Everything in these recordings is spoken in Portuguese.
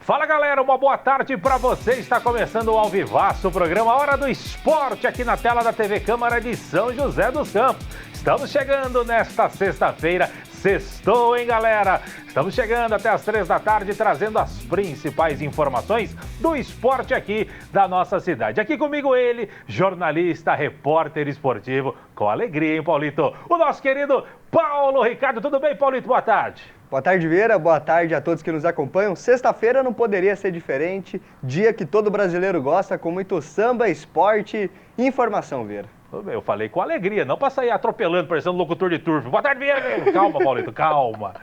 Fala galera, uma boa tarde para você. Está começando o Ao Vivaço, o programa Hora do Esporte, aqui na tela da TV Câmara de São José dos Campos. Estamos chegando nesta sexta-feira. Sextou, hein, galera? Estamos chegando até as 3 da tarde, trazendo as principais informações do esporte aqui da nossa cidade. Aqui comigo ele, jornalista, repórter esportivo, com alegria, hein, Paulito? O nosso querido Paulo Ricardo. Tudo bem, Paulito? Boa tarde. Boa tarde, Vieira. Boa tarde a todos que nos acompanham. Sexta-feira não poderia ser diferente. Dia que todo brasileiro gosta, com muito samba, esporte e informação, Vieira. Eu falei com alegria, não para sair atropelando, parecendo locutor de turf. Boa tarde, Vieira. Calma, Paulito, calma.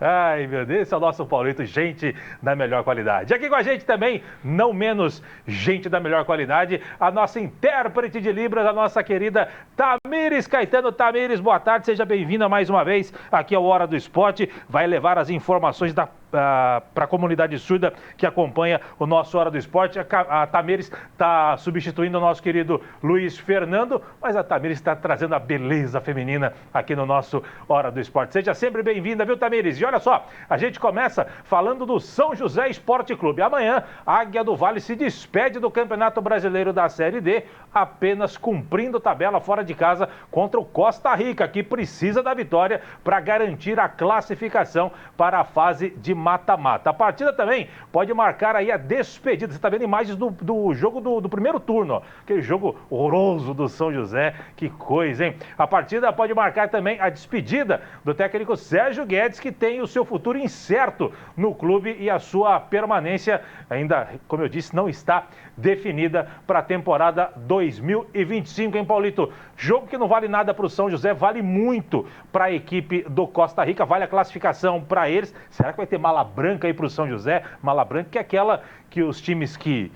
Ai, meu Deus, esse é o nosso Paulito, gente da melhor qualidade. Aqui com a gente também, não menos gente da melhor qualidade, a nossa intérprete de Libras, a nossa querida Tamires Caetano. Tamires, boa tarde, seja bem-vinda mais uma vez aqui ao Hora do Esporte. Vai levar as informações para a comunidade surda que acompanha o nosso Hora do Esporte. A Tamires está substituindo o nosso querido Luiz Fernando, mas a Tamires está trazendo a beleza feminina aqui no nosso Hora do Esporte. Seja sempre bem-vinda, viu, Tamires? E olha só, a gente começa falando do São José Esporte Clube. Amanhã, a Águia do Vale se despede do Campeonato Brasileiro da Série D, apenas cumprindo tabela fora de casa contra o Costa Rica, que precisa da vitória para garantir a classificação para a fase de mata-mata. A partida também pode marcar aí a despedida. Você está vendo imagens do jogo do primeiro turno, ó. Aquele jogo horroroso do São José. Que coisa, hein? A partida pode marcar também a despedida do técnico Sérgio Guedes, que tem o seu futuro incerto no clube e a sua permanência ainda, como eu disse, não está definida para a temporada 2025, hein, Paulito? Jogo que não vale nada para o São José, vale muito para a equipe do Costa Rica, vale a classificação para eles. Será que vai ter mala branca aí para o São José? Mala branca que é aquela que os times que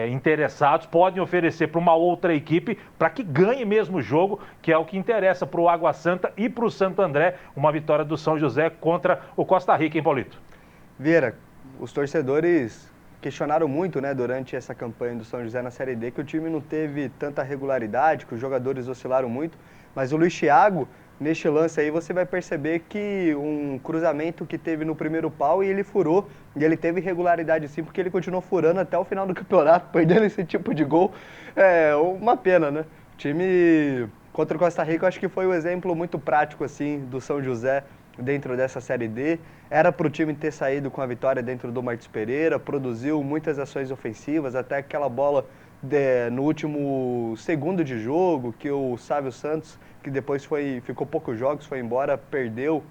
interessados podem oferecer para uma outra equipe para que ganhe mesmo o jogo, que é o que interessa para o Água Santa e para o Santo André, uma vitória do São José contra o Costa Rica, hein, Paulito? Vieira, os torcedores questionaram muito, né, durante essa campanha do São José na Série D, que o time não teve tanta regularidade, que os jogadores oscilaram muito, mas o Luiz Thiago, neste lance aí, você vai perceber que um cruzamento que teve no primeiro pau e ele furou, e ele teve regularidade sim, porque ele continuou furando até o final do campeonato, perdendo esse tipo de gol. É uma pena, né? O time contra o Costa Rica, eu acho que foi um exemplo muito prático, assim, do São José dentro dessa Série D. Era para o time ter saído com a vitória dentro do Martins Pereira, produziu muitas ações ofensivas, até aquela bola no último segundo de jogo, que o Sávio Santos, que depois ficou poucos jogos, foi embora, perdeu,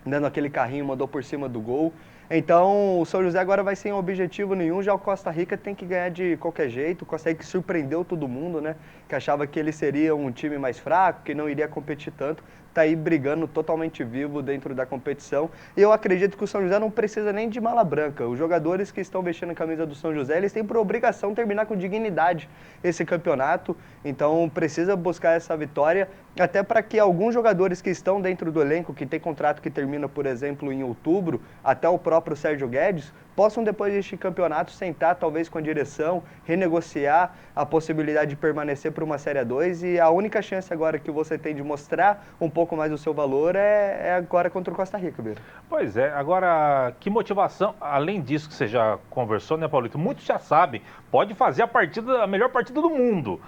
dando aquele carrinho, mandou por cima do gol. Então, o São José agora vai sem objetivo nenhum, já o Costa Rica tem que ganhar de qualquer jeito. O Costa Rica surpreendeu todo mundo, né? Que achava que ele seria um time mais fraco, que não iria competir tanto. Tá aí brigando totalmente vivo dentro da competição. E eu acredito que o São José não precisa nem de mala branca. Os jogadores que estão vestindo a camisa do São José, eles têm por obrigação terminar com dignidade esse campeonato. Então, precisa buscar essa vitória, até para que alguns jogadores que estão dentro do elenco, que tem contrato que termina, por exemplo, em outubro, até o próprio Sérgio Guedes, possam depois deste campeonato sentar talvez com a direção, renegociar a possibilidade de permanecer para uma Série A2, e a única chance agora que você tem de mostrar um pouco mais o seu valor é agora contra o Costa Rica, Beira. Pois é, agora que motivação, além disso que você já conversou, né, Paulito? Muitos já sabem, pode fazer a melhor partida do mundo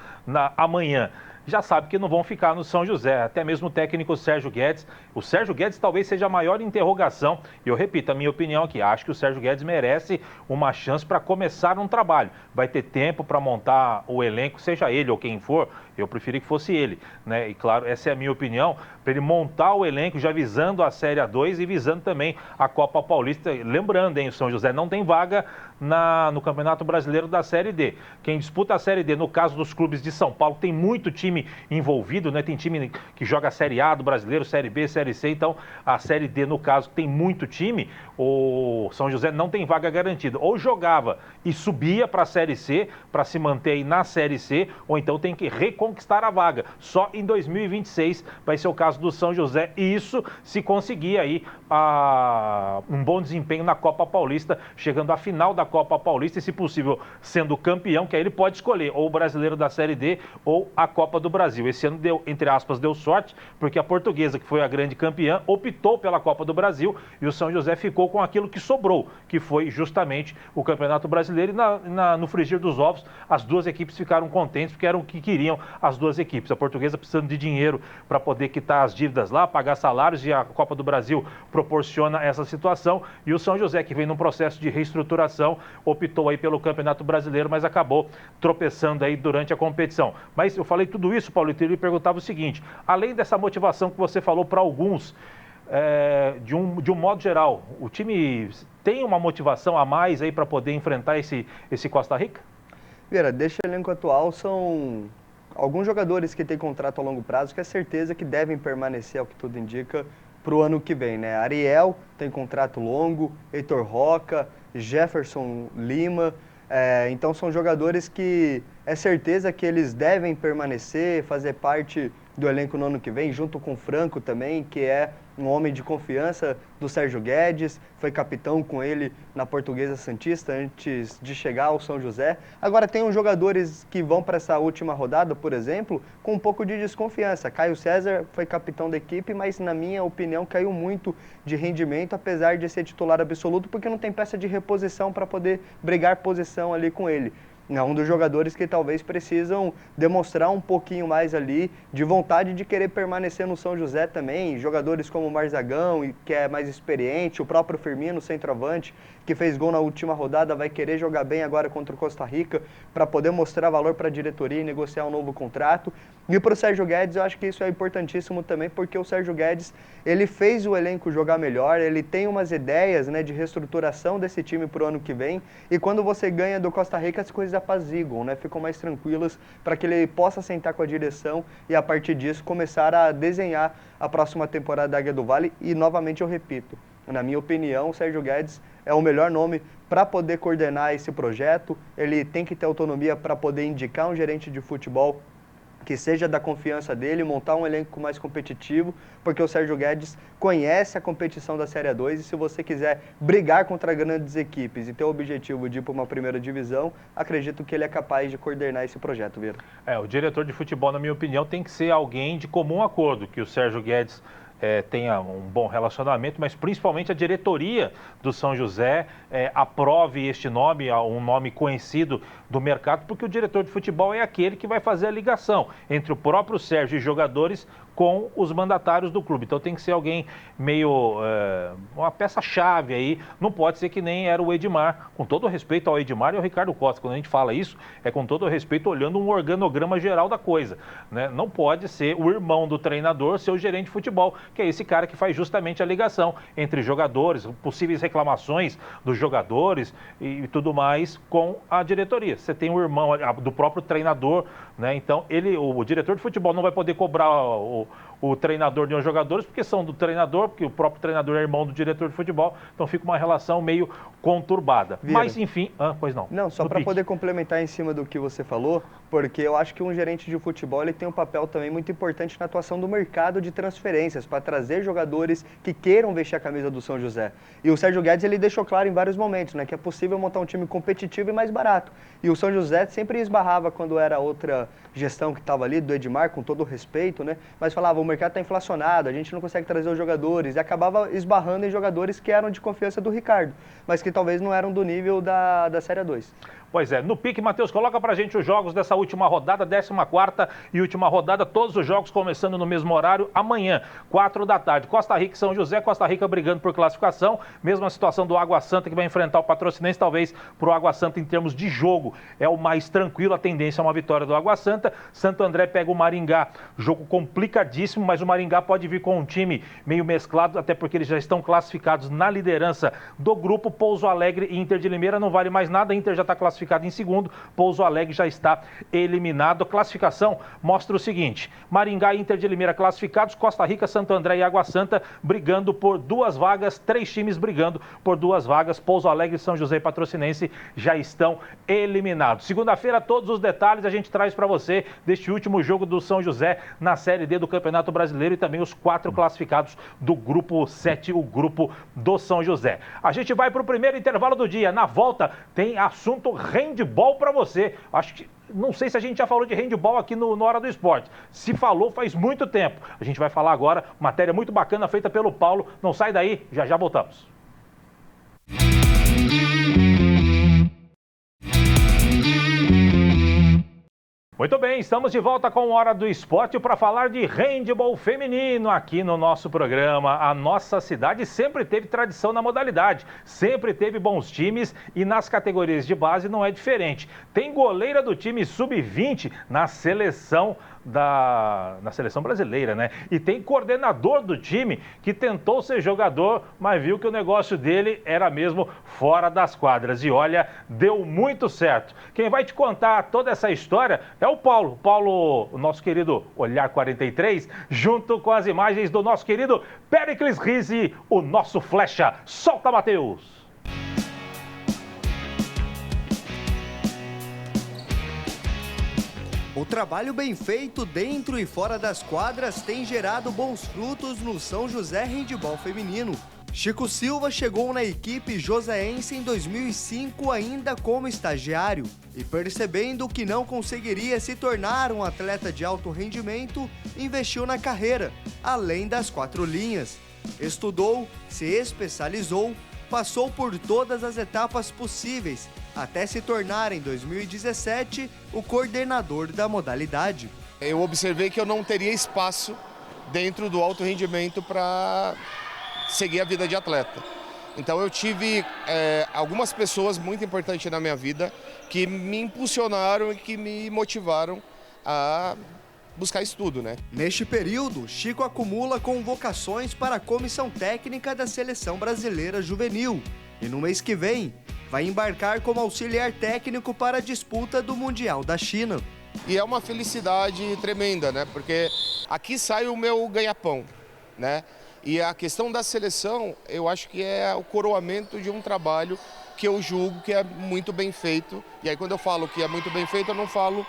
amanhã. Já sabe que não vão ficar no São José, até mesmo o técnico Sérgio Guedes. O Sérgio Guedes talvez seja a maior interrogação, e eu repito a minha opinião aqui, acho que o Sérgio Guedes merece uma chance para começar um trabalho. Vai ter tempo para montar o elenco, seja ele ou quem for, eu preferi que fosse ele, né? E claro, essa é a minha opinião, para ele montar o elenco já visando a Série A2 e visando também a Copa Paulista. Lembrando, hein, o São José não tem vaga no Campeonato Brasileiro da Série D. Quem disputa a Série D, no caso dos clubes de São Paulo, tem muito time envolvido, né? Tem time que joga a Série A do Brasileiro, Série B, Série C, então a Série D, no caso, tem muito time. O São José não tem vaga garantida. Ou jogava e subia para a Série C, para se manter aí na Série C, ou então tem que reconquistar a vaga. Só em 2026 vai ser o caso do São José, e isso se conseguir aí um bom desempenho na Copa Paulista, chegando à final da Copa Paulista e, se possível, sendo campeão, que aí ele pode escolher ou o Brasileiro da Série D ou a Copa do Brasil. Esse ano deu, entre aspas, deu sorte, porque a Portuguesa, que foi a grande campeã, optou pela Copa do Brasil e o São José ficou com aquilo que sobrou, que foi justamente o Campeonato Brasileiro. E no frigir dos ovos, as duas equipes ficaram contentes, porque eram o que queriam as duas equipes. A Portuguesa precisando de dinheiro para poder quitar as dívidas lá, pagar salários, e a Copa do Brasil proporciona essa situação. E o São José, que vem num processo de reestruturação, optou aí pelo Campeonato Brasileiro, mas acabou tropeçando aí durante a competição. Mas eu falei tudo isso, Paulo, e ele perguntava o seguinte: além dessa motivação que você falou para alguns, de um modo geral, o time tem uma motivação a mais aí para poder enfrentar esse Costa Rica? Vieira, deste elenco atual são alguns jogadores que têm contrato a longo prazo, que é certeza que devem permanecer, ao que tudo indica, para o ano que vem, né? Ariel tem contrato longo, Heitor Roca, Jefferson Lima, então são jogadores que é certeza que eles devem permanecer, fazer parte do elenco no ano que vem, junto com o Franco também, que é um homem de confiança do Sérgio Guedes, foi capitão com ele na Portuguesa Santista antes de chegar ao São José. Agora tem uns jogadores que vão para essa última rodada, por exemplo, com um pouco de desconfiança. Caio César foi capitão da equipe, mas na minha opinião caiu muito de rendimento, apesar de ser titular absoluto, porque não tem peça de reposição para poder brigar posição ali com ele. É um dos jogadores que talvez precisam demonstrar um pouquinho mais ali de vontade de querer permanecer no São José também. Jogadores como o Marzagão, que é mais experiente, o próprio Firmino, centroavante, que fez gol na última rodada, vai querer jogar bem agora contra o Costa Rica para poder mostrar valor para a diretoria e negociar um novo contrato. E para o Sérgio Guedes, eu acho que isso é importantíssimo também, porque o Sérgio Guedes, ele fez o elenco jogar melhor, ele tem umas ideias, né, de reestruturação desse time para o ano que vem, e quando você ganha do Costa Rica, as coisas apaziguam, né, ficam mais tranquilas para que ele possa sentar com a direção e, a partir disso, começar a desenhar a próxima temporada da Águia do Vale. E, novamente, eu repito, na minha opinião, o Sérgio Guedes é o melhor nome para poder coordenar esse projeto. Ele tem que ter autonomia para poder indicar um gerente de futebol que seja da confiança dele, montar um elenco mais competitivo, porque o Sérgio Guedes conhece a competição da Série A2, e se você quiser brigar contra grandes equipes e ter o objetivo de ir para uma primeira divisão, acredito que ele é capaz de coordenar esse projeto, Vieira. O diretor de futebol, na minha opinião, tem que ser alguém de comum acordo, que o Sérgio Guedes tenha um bom relacionamento, mas principalmente a diretoria do São José aprove este nome, um nome conhecido do mercado, porque o diretor de futebol é aquele que vai fazer a ligação entre o próprio Sérgio e jogadores com os mandatários do clube. Então tem que ser alguém meio, uma peça-chave aí, não pode ser que nem era o Edmar, com todo o respeito ao Edmar e ao Ricardo Costa. Quando a gente fala isso, é com todo o respeito olhando um organograma geral da coisa, né? Não pode ser o irmão do treinador ser o gerente de futebol, que é esse cara que faz justamente a ligação entre jogadores, possíveis reclamações dos jogadores e tudo mais com a diretoria. Você tem o irmão do próprio treinador, né? Então o diretor de futebol não vai poder cobrar o treinador de uns jogadores, porque são do treinador, porque o próprio treinador é irmão do diretor de futebol, então fica uma relação meio conturbada. Vieira. Mas, enfim, pois não. Não, só para poder complementar em cima do que você falou, porque eu acho que um gerente de futebol ele tem um papel também muito importante na atuação do mercado de transferências, para trazer jogadores que queiram vestir a camisa do São José. E o Sérgio Guedes ele deixou claro em vários momentos, né, que é possível montar um time competitivo e mais barato. E o São José sempre esbarrava quando era outra gestão que estava ali, do Edmar, com todo o respeito, né, mas falava, o mercado está inflacionado, a gente não consegue trazer os jogadores, e acabava esbarrando em jogadores que eram de confiança do Ricardo, mas que talvez não eram do nível da Série A2. Pois é, no pique, Matheus, coloca pra gente os jogos dessa última rodada, 14ª e última rodada, todos os jogos começando no mesmo horário, amanhã, 4 da tarde. Costa Rica e São José, Costa Rica brigando por classificação, mesma situação do Água Santa, que vai enfrentar o Patrocinense, talvez pro Água Santa em termos de jogo é o mais tranquilo, a tendência é uma vitória do Água Santa. Santo André pega o Maringá, jogo complicadíssimo, mas o Maringá pode vir com um time meio mesclado, até porque eles já estão classificados na liderança do grupo. Pouso Alegre e Inter de Limeira não vale mais nada, Inter já está classificado em segundo, Pouso Alegre já está eliminado. A classificação mostra o seguinte: Maringá e Inter de Limeira classificados, Costa Rica, Santo André e Água Santa brigando por 2 vagas, 3 times brigando por 2 vagas, Pouso Alegre, São José e Patrocinense já estão eliminados. Segunda-feira, todos os detalhes a gente traz para você deste último jogo do São José na Série D do Campeonato Campeonato Brasileiro e também os 4 classificados do Grupo 7, o Grupo do São José. A gente vai para o primeiro intervalo do dia. Na volta tem assunto handball para você. Acho que não sei se a gente já falou de handball aqui no Hora do Esporte. Se falou, faz muito tempo. A gente vai falar agora, matéria muito bacana feita pelo Paulo. Não sai daí, já já voltamos. Muito bem, estamos de volta com Hora do Esporte para falar de handebol feminino aqui no nosso programa. A nossa cidade sempre teve tradição na modalidade, sempre teve bons times e nas categorias de base não é diferente. Tem goleira do time sub-20 na seleção brasileira, né? E tem coordenador do time que tentou ser jogador, mas viu que o negócio dele era mesmo fora das quadras. E olha, deu muito certo. Quem vai te contar toda essa história é o Paulo. Paulo, o nosso querido Olhar 43, junto com as imagens do nosso querido Péricles Rizzi, o nosso flecha. Solta, Matheus! O trabalho bem feito dentro e fora das quadras tem gerado bons frutos no São José Handebol Feminino. Chico Silva chegou na equipe joseense em 2005 ainda como estagiário e percebendo que não conseguiria se tornar um atleta de alto rendimento, investiu na carreira, além das 4 linhas. Estudou, se especializou, passou por todas as etapas possíveis, até se tornar em 2017 o coordenador da modalidade. Eu observei que eu não teria espaço dentro do alto rendimento para seguir a vida de atleta. Então eu tive algumas pessoas muito importantes na minha vida que me impulsionaram e que me motivaram a buscar estudo, né? Neste período, Chico acumula convocações para a comissão técnica da Seleção Brasileira Juvenil e no mês que vem vai embarcar como auxiliar técnico para a disputa do Mundial da China. E é uma felicidade tremenda, né? Porque aqui sai o meu ganha-pão, né? E a questão da seleção, eu acho que é o coroamento de um trabalho que eu julgo que é muito bem feito. E aí quando eu falo que é muito bem feito, eu não falo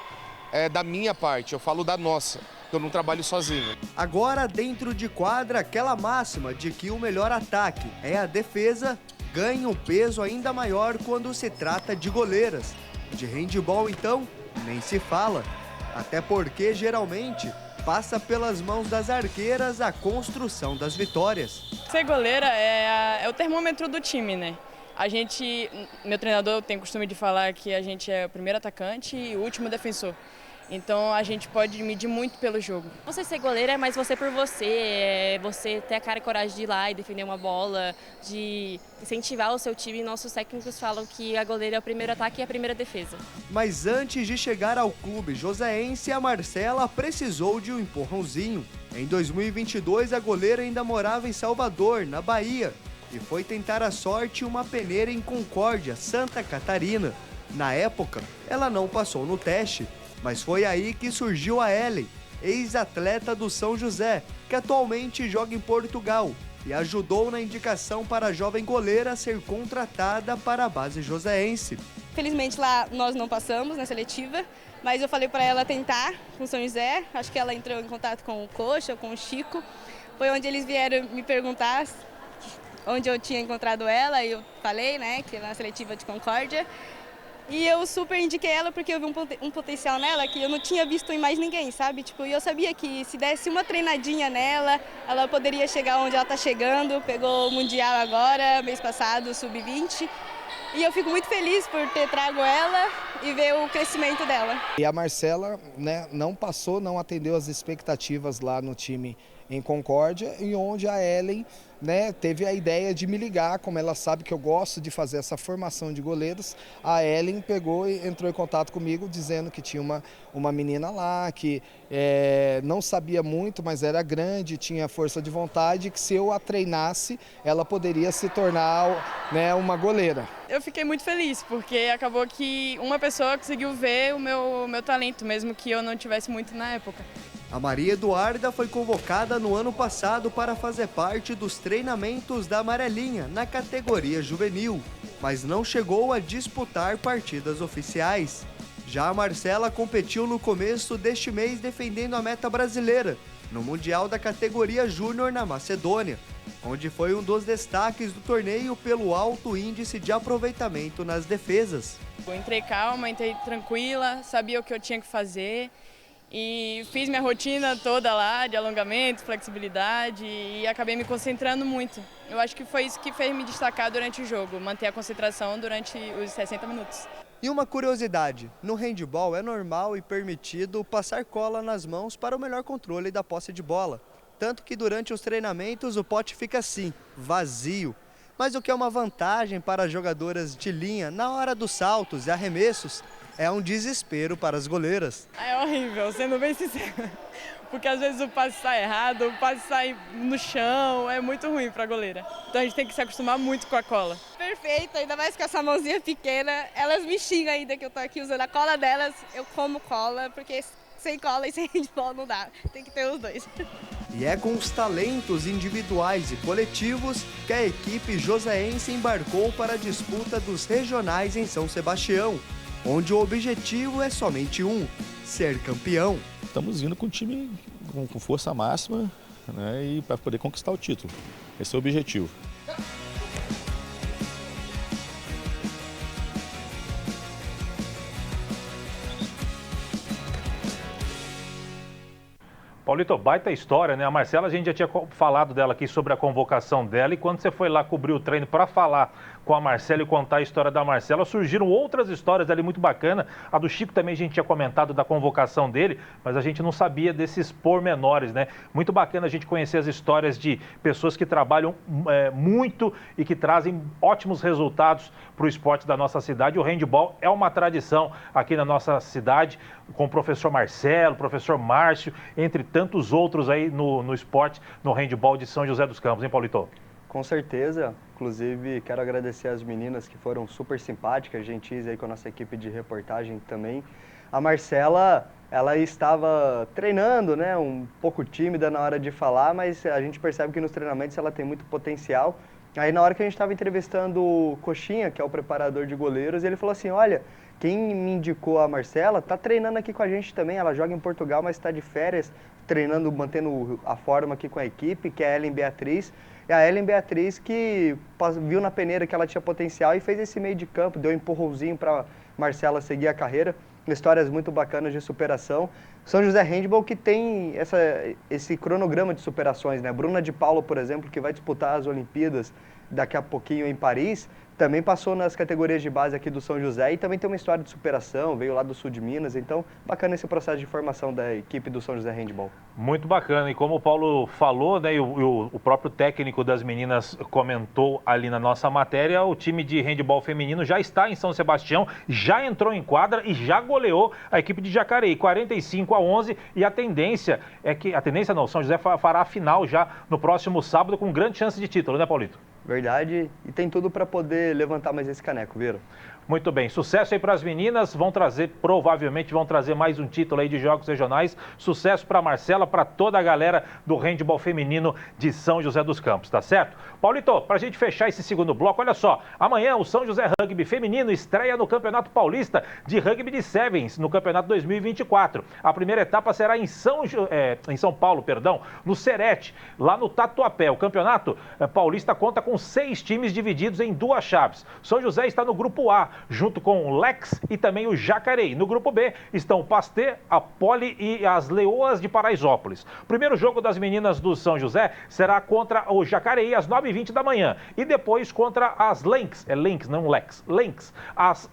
da minha parte, eu falo da nossa, que eu não trabalho sozinho. Agora, dentro de quadra, aquela máxima de que o melhor ataque é a defesa, ganha um peso ainda maior quando se trata de goleiras. De handebol, então, nem se fala. Até porque, geralmente, passa pelas mãos das arqueiras a construção das vitórias. Ser goleira é o termômetro do time, né? Meu treinador tem o costume de falar que a gente é o primeiro atacante e o último defensor. Então a gente pode medir muito pelo jogo. Você ser goleira é mais você por você, você ter a cara e coragem de ir lá e defender uma bola, de incentivar o seu time. Nossos técnicos falam que a goleira é o primeiro ataque e a primeira defesa. Mas antes de chegar ao clube joseense, a Marcela precisou de um empurrãozinho. Em 2022, a goleira ainda morava em Salvador, na Bahia, e foi tentar a sorte em uma peneira em Concórdia, Santa Catarina. Na época, ela não passou no teste, mas foi aí que surgiu a Ellen, ex-atleta do São José, que atualmente joga em Portugal e ajudou na indicação para a jovem goleira ser contratada para a base joseense. Felizmente lá nós não passamos na seletiva, mas eu falei para ela tentar com o São José. Acho que ela entrou em contato com o Coxa, com o Chico. Foi onde eles vieram me perguntar onde eu tinha encontrado ela e eu falei, né, que na seletiva de Concórdia. E eu super indiquei ela porque eu vi um potencial nela que eu não tinha visto em mais ninguém, sabe? E eu sabia que se desse uma treinadinha nela, ela poderia chegar onde ela está chegando. Pegou o Mundial agora, mês passado, Sub-20. E eu fico muito feliz por ter trago ela e ver o crescimento dela. E a Marcela, né, não atendeu as expectativas lá no time em Concórdia, e onde a Ellen, né, teve a ideia de me ligar, como ela sabe que eu gosto de fazer essa formação de goleiros. A Ellen pegou e entrou em contato comigo dizendo que tinha uma menina lá, que não sabia muito, mas era grande, tinha força de vontade, que se eu a treinasse, ela poderia se tornar, né, uma goleira. Eu fiquei muito feliz, porque acabou que uma pessoa conseguiu ver o meu talento, mesmo que eu não tivesse muito na época. A Maria Eduarda foi convocada no ano passado para fazer parte dos treinamentos da Amarelinha na categoria juvenil, mas não chegou a disputar partidas oficiais. Já a Marcela competiu no começo deste mês defendendo a meta brasileira, no Mundial da categoria Júnior na Macedônia, onde foi um dos destaques do torneio pelo alto índice de aproveitamento nas defesas. Eu entrei calma, entrei tranquila, sabia o que eu tinha que fazer e fiz minha rotina toda lá de alongamento, flexibilidade e acabei me concentrando muito. Eu acho que foi isso que fez me destacar durante o jogo, manter a concentração durante os 60 minutos. E uma curiosidade, no handebol é normal e permitido passar cola nas mãos para o melhor controle da posse de bola. Tanto que durante os treinamentos o pote fica assim, vazio. Mas o que é uma vantagem para as jogadoras de linha na hora dos saltos e arremessos é um desespero para as goleiras. É horrível, sendo bem sincero, porque às vezes o passe sai errado, o passe sai no chão, é muito ruim para a goleira. Então a gente tem que se acostumar muito com a cola. Perfeito, ainda mais com essa mãozinha pequena. Elas me xingam ainda que eu tô aqui usando a cola delas. Eu como cola, porque sem cola e sem handball não dá. Tem que ter os dois. E é com os talentos individuais e coletivos que a equipe joséense embarcou para a disputa dos regionais em São Sebastião, onde o objetivo é somente um: ser campeão. Estamos indo com o time com força máxima, né, e para poder conquistar o título. Esse é o objetivo. Paulito, baita história, né? A Marcela, a gente já tinha falado dela aqui sobre a convocação dela, e quando você foi lá cobrir o treino para falar com a Marcela e contar a história da Marcela, surgiram outras histórias ali muito bacanas. A do Chico também a gente tinha comentado da convocação dele, mas a gente não sabia desses pormenores, né? Muito bacana a gente conhecer as histórias de pessoas que trabalham muito e que trazem ótimos resultados para o esporte da nossa cidade. O handball é uma tradição aqui na nossa cidade, com o professor Marcelo, o professor Márcio, entre tantos outros aí no esporte, no handball de São José dos Campos, hein, Paulito? Com certeza, inclusive quero agradecer as meninas que foram super simpáticas, gentis aí com a nossa equipe de reportagem também. A Marcela, ela estava treinando, né, um pouco tímida na hora de falar, mas a gente percebe que nos treinamentos ela tem muito potencial. Aí na hora que a gente estava entrevistando o Coxinha, que é o preparador de goleiros, ele falou assim: olha, quem me indicou a Marcela está treinando aqui com a gente também, ela joga em Portugal, mas está de férias, treinando, mantendo a forma aqui com a equipe, que é a Ellen Beatriz. E a Ellen Beatriz que viu na peneira que ela tinha potencial e fez esse meio de campo, deu um empurrãozinho para Marcela seguir a carreira. Histórias muito bacanas de superação. São José Handball que tem esse cronograma de superações, né? Bruna de Paulo, por exemplo, que vai disputar as Olimpíadas daqui a pouquinho em Paris, também passou nas categorias de base aqui do São José e também tem uma história de superação, veio lá do sul de Minas, então bacana esse processo de formação da equipe do São José Handball. Muito bacana, e como o Paulo falou, né, e o próprio técnico das meninas comentou ali na nossa matéria, o time de handball feminino já está em São Sebastião, já entrou em quadra e já goleou a equipe de Jacareí, 45-11, e a tendência é que, São José fará a final já no próximo sábado com grande chance de título, né, Paulito? Verdade, e tem tudo para poder levantar mais esse caneco, viram? Muito bem, sucesso aí para as meninas, provavelmente vão trazer mais um título aí de jogos regionais, sucesso para a Marcela, para toda a galera do handball feminino de São José dos Campos, tá certo? Paulito, para a gente fechar esse segundo bloco, olha só, amanhã o São José Rugby Feminino estreia no Campeonato Paulista de Rugby de Sevens, no Campeonato 2024. A primeira etapa será em São Paulo, no Serete, lá no Tatuapé. O Campeonato Paulista conta com 6 times divididos em 2 chaves. São José está no grupo A, junto com o Lex e também o Jacareí. No grupo B estão o Pasteur, a Poli e as Leoas de Paraisópolis. O primeiro jogo das meninas do São José será contra o Jacareí às 9h20 da manhã e depois contra as Lynx, Lynx, não Lex, Lynx, às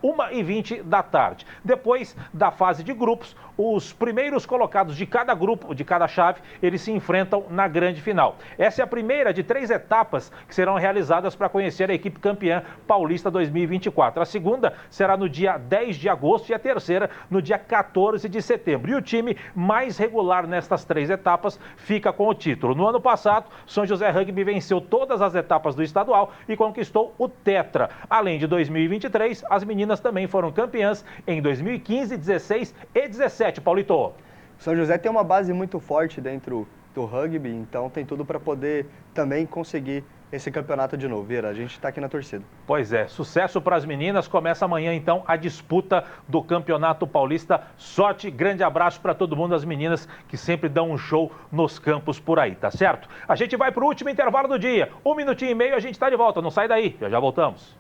1h20 da tarde. Depois da fase de grupos, os primeiros colocados de cada grupo, de cada chave, eles se enfrentam na grande final. Essa é a primeira de 3 etapas que serão realizadas para conhecer a equipe campeã paulista 2024. A segunda será no dia 10 de agosto e a terceira no dia 14 de setembro. E o time mais regular nestas 3 etapas fica com o título. No ano passado, São José Rugby venceu todas as etapas do estadual e conquistou o Tetra. Além de 2023, as meninas também foram campeãs em 2015, 16 e 17. Paulito. São José tem uma base muito forte dentro do rugby, então tem tudo para poder também conseguir esse campeonato de novo, Vieira. A gente está aqui na torcida. Pois é, sucesso para as meninas. Começa amanhã, então, a disputa do Campeonato Paulista. Sorte, grande abraço para todo mundo, as meninas que sempre dão um show nos campos por aí, tá certo? A gente vai para o último intervalo do dia. 1 minutinho e meio, a gente está de volta. Não sai daí, já voltamos.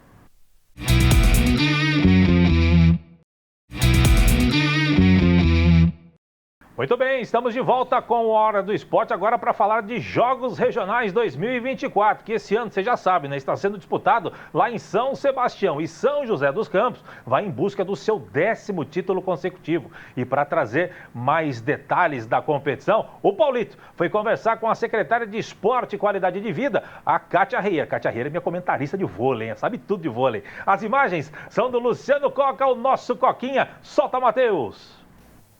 Muito bem, estamos de volta com o Hora do Esporte agora para falar de Jogos Regionais 2024, que esse ano, você já sabe, né, está sendo disputado lá em São Sebastião, e São José dos Campos vai em busca do seu 10º título consecutivo. E para trazer mais detalhes da competição, o Paulito foi conversar com a secretária de Esporte e Qualidade de Vida, a Kátia Reia. Kátia Reia é minha comentarista de vôlei, sabe tudo de vôlei. As imagens são do Luciano Coca, o nosso Coquinha. Solta, Matheus!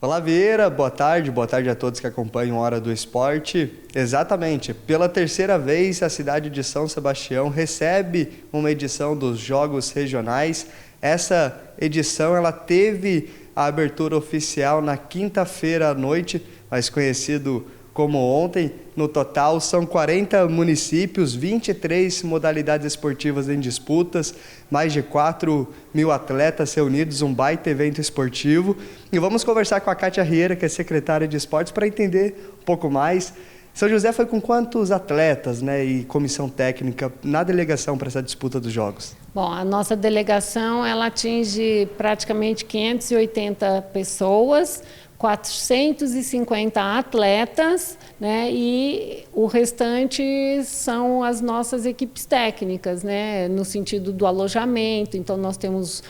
Olá, Vieira, boa tarde a todos que acompanham Hora do Esporte. Exatamente, pela terceira vez a cidade de São Sebastião recebe uma edição dos Jogos Regionais. Essa edição ela teve a abertura oficial na quinta-feira à noite, mais conhecido como ontem. No total são 40 municípios, 23 modalidades esportivas em disputas, mais de 4.000 atletas reunidos, um baita evento esportivo. E vamos conversar com a Kátia Reia, que é secretária de esportes, para entender um pouco mais. São José foi com quantos atletas, né, e comissão técnica na delegação para essa disputa dos Jogos? Bom, a nossa delegação ela atinge praticamente 580 pessoas, 450 atletas, né, e o restante são as nossas equipes técnicas, né, no sentido do alojamento. Então, nós temos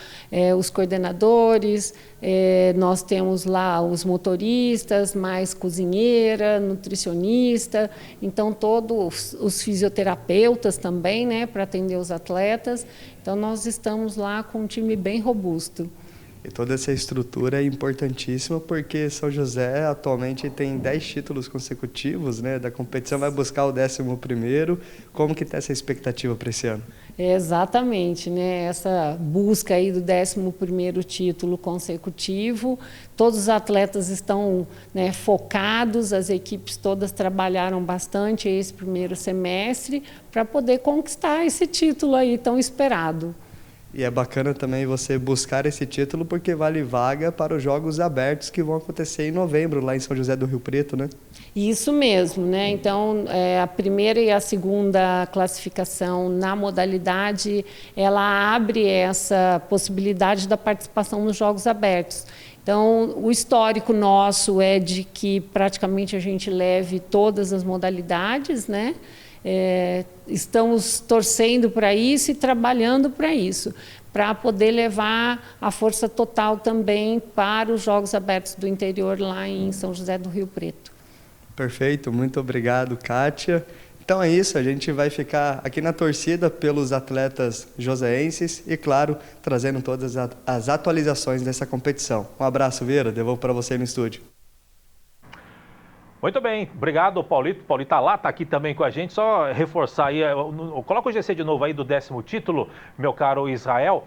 os coordenadores, nós temos lá os motoristas, mais cozinheira, nutricionista, então todos os fisioterapeutas também, né, para atender os atletas. Então, nós estamos lá com um time bem robusto. E toda essa estrutura é importantíssima porque São José atualmente tem 10 títulos consecutivos, né, da competição, vai buscar o 11º. Como que está essa expectativa para esse ano? Exatamente, né? Essa busca aí do 11º título consecutivo. Todos os atletas estão, né, focados, as equipes todas trabalharam bastante esse primeiro semestre para poder conquistar esse título aí tão esperado. E é bacana também você buscar esse título porque vale vaga para os Jogos Abertos que vão acontecer em novembro, lá em São José do Rio Preto, né? Isso mesmo, né? Então, a primeira e a segunda classificação na modalidade, ela abre essa possibilidade da participação nos Jogos Abertos. Então, o histórico nosso é de que praticamente a gente leve todas as modalidades, né? Estamos torcendo para isso e trabalhando para isso, para poder levar a força total também para os Jogos Abertos do Interior lá em São José do Rio Preto. Perfeito, muito obrigado, Kátia. Então é isso, a gente vai ficar aqui na torcida pelos atletas joseenses e, claro, trazendo todas as atualizações dessa competição. Um abraço, Vieira, devolvo para você no estúdio. Muito bem, obrigado, Paulito. Paulito está lá, está aqui também com a gente. Só reforçar aí, coloca o GC de novo aí do 10º título, meu caro Israel.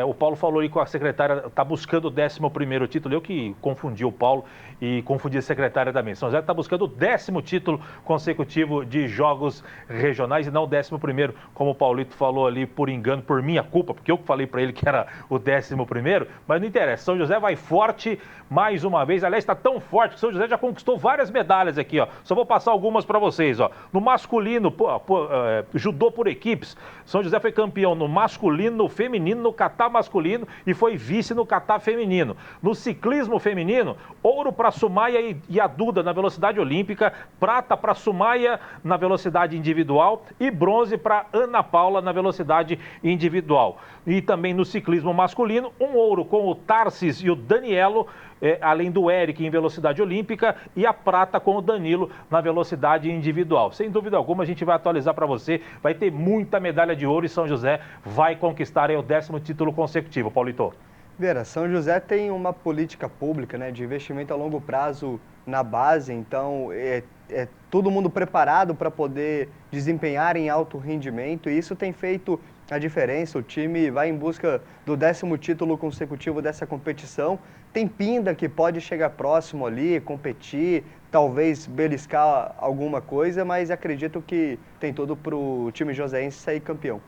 O Paulo falou aí com a secretária, está buscando o 11º título. Eu que confundi o Paulo e confundi a secretária também. São José está buscando o 10º título consecutivo de Jogos Regionais e não o 11º, como o Paulito falou ali por engano, por minha culpa, porque eu falei para ele que era o 11º, mas não interessa. São José vai forte mais uma vez. Aliás, está tão forte que São José já conquistou várias medalhas aqui, ó. Só vou passar algumas para vocês, ó. No masculino, judô por equipes, São José foi campeão no masculino, no feminino, no kata masculino e foi vice no kata feminino. No ciclismo feminino, ouro para Sumaia e a Duda na velocidade olímpica, prata para Sumaia na velocidade individual e bronze para Ana Paula na velocidade individual. E também no ciclismo masculino, um ouro com o Tarsis e o Danielo, além do Eric em velocidade olímpica e a prata com o Danilo na velocidade individual. Sem dúvida alguma, a gente vai atualizar para você, vai ter muita medalha de ouro e São José vai conquistar aí o 10º título consecutivo, Paulito. Vera, São José tem uma política pública, né, de investimento a longo prazo na base, então é todo mundo preparado para poder desempenhar em alto rendimento e isso tem feito a diferença. O time vai em busca do 10º título consecutivo dessa competição. Tem Pinda que pode chegar próximo ali, competir, talvez beliscar alguma coisa, mas acredito que tem tudo para o time joseense sair campeão.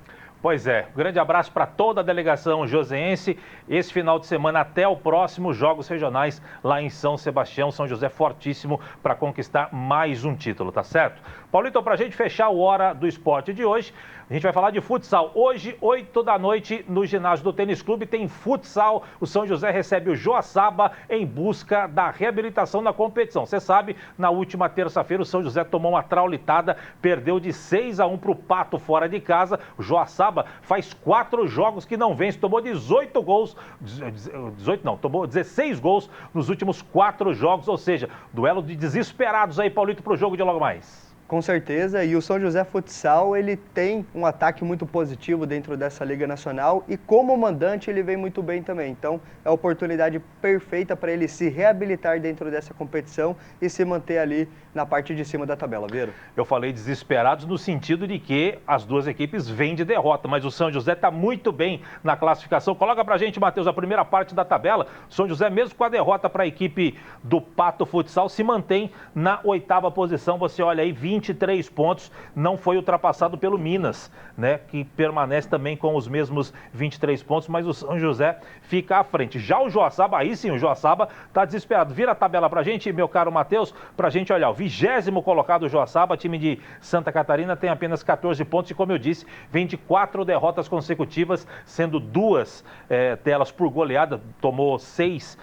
Pois é, um grande abraço para toda a delegação joseense. Esse final de semana até o próximo Jogos Regionais lá em São Sebastião, São José fortíssimo para conquistar mais um título, tá certo? Paulito, para a gente fechar o Hora do Esporte de hoje, a gente vai falar de futsal. Hoje, 8 da noite, no ginásio do Tênis Clube, tem futsal. O São José recebe o Joaçaba em busca da reabilitação na competição. Você sabe, na última terça-feira, o São José tomou uma traulitada, perdeu de 6-1 para o Pato fora de casa. O Joaçaba faz 4 jogos que não vence, tomou 18 gols, 18 não, tomou 16 gols nos últimos 4 jogos, ou seja, duelo de desesperados aí, Paulito, para o jogo de logo mais. Com certeza, e o São José Futsal, ele tem um ataque muito positivo dentro dessa Liga Nacional e como mandante ele vem muito bem também. Então, é a oportunidade perfeita para ele se reabilitar dentro dessa competição e se manter ali na parte de cima da tabela, Vieira. Eu falei desesperados no sentido de que as duas equipes vêm de derrota, mas o São José está muito bem na classificação. Coloca pra gente, Matheus, a primeira parte da tabela. O São José, mesmo com a derrota para a equipe do Pato Futsal, se mantém na 8ª posição. Você olha aí, 23 pontos, não foi ultrapassado pelo Minas, né, que permanece também com os mesmos 23 pontos, mas o São José fica à frente. Já o Joaçaba, aí sim, o Joaçaba está desesperado. Vira a tabela pra gente, meu caro Matheus, pra gente olhar. O 20º colocado, o Joaçaba, time de Santa Catarina, tem apenas 14 pontos e, como eu disse, vem de 4 derrotas consecutivas, sendo 2 delas por goleada. Tomou 6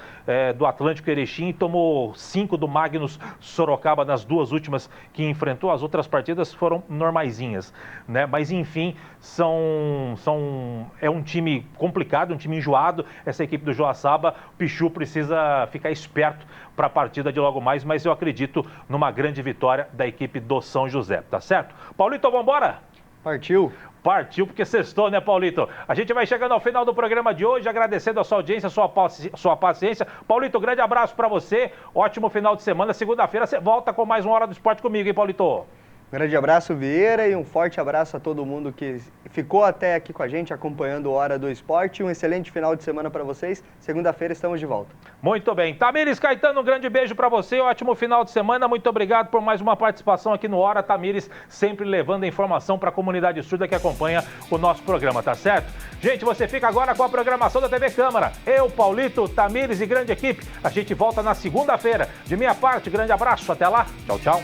do Atlântico Erechim e tomou 5 do Magnus Sorocaba nas 2 últimas que enfrentou. As outras partidas foram normaizinhas, né? Mas enfim, é um time complicado, um time enjoado, essa equipe do Joaçaba. O Pichu precisa ficar esperto para a partida de logo mais, mas eu acredito numa grande vitória da equipe do São José, tá certo? Paulito, vamos embora? Partiu. Partiu, porque sextou, né, Paulito? A gente vai chegando ao final do programa de hoje, agradecendo a sua audiência, sua paciência. Paulito, grande abraço para você, ótimo final de semana. Segunda-feira você volta com mais uma Hora do Esporte comigo, hein, Paulito? Grande abraço, Vieira, e um forte abraço a todo mundo que ficou até aqui com a gente, acompanhando a Hora do Esporte. Um excelente final de semana para vocês. Segunda-feira estamos de volta. Muito bem. Tamires Caetano, um grande beijo para você, ótimo final de semana. Muito obrigado por mais uma participação aqui no Hora. Tamires sempre levando a informação para a comunidade surda que acompanha o nosso programa, tá certo? Gente, você fica agora com a programação da TV Câmara. Eu, Paulito, Tamires e grande equipe. A gente volta na segunda-feira. De minha parte, grande abraço. Até lá. Tchau, tchau.